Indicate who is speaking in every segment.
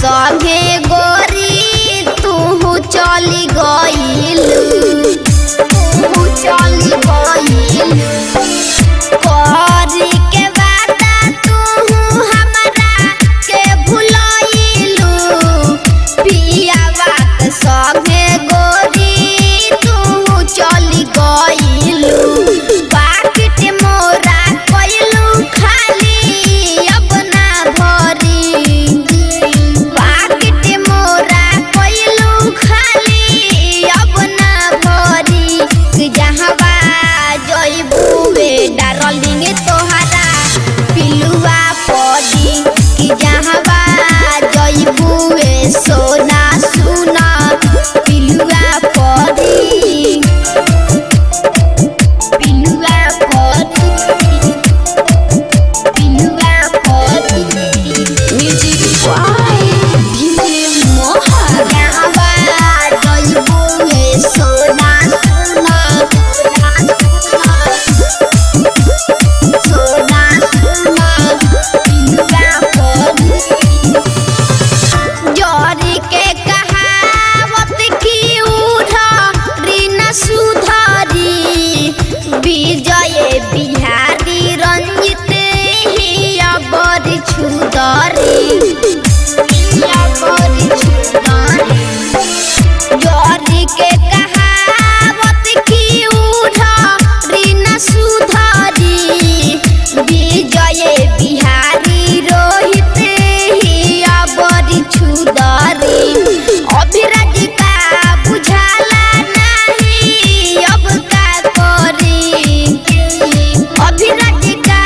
Speaker 1: संगे गोरी तू चली गइलू, तू चली गइलू। करी के वादा तू हमरा के भुलाइलू, पियावा के संगे गोरी तू चली गइलू। बाकिट मोरा कइलू खाली अब ना भरी, बाकिट मोरा कइलू खाली अब ना भरी। जहवा जइबुए डार्लिंग तोहरा पिलुआ पड़ी, कि जहवा जइबुए सोना सुना पिलुआ पड़ी, पिलुआ पड़ी, पिलुआ पड़ी। म्यूजिक वाई दिल मोहर। जहवा जइबुए सोना सुना सोना सुना पिलुआ पड़ी। जोरी के कहावत की उधारी न सुधारी, विजय बिहारी रंजित ही अबर छुदारी, अबर छुदारी। जोरी के कहावत की उधारी न सुधारी, विजय बिहारी रोहित ही अबर छुदारी। अभिराज का बुझाला नहीं अब का करी, अभिराज का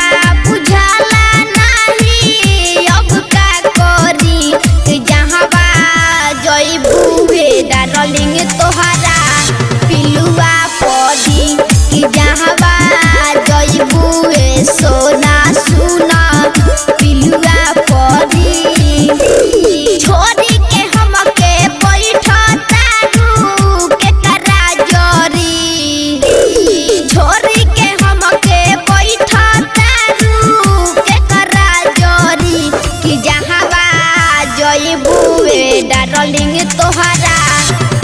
Speaker 1: बुझाला नहीं अब का करी। जहवा जइबुए डार्लिंग तोहरा पिलुआ पड़ी, कि जहवा जइबुए सोना सुना पिलुआ पड़ी। छोड़ी के हमके बैठतारू के करा जरी, छोड़ी के हमके बैठतारू के करा जरी। कि जहवा जइबुए डार्लिंग तोहरा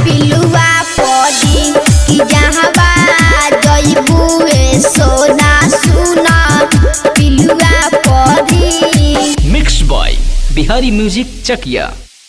Speaker 1: पिलुआ पड़ी, कि जहवा जइबुए सोना सुना पिलुआ पड़ी।
Speaker 2: मिक्स बॉय बिहारी म्यूजिक चकिया।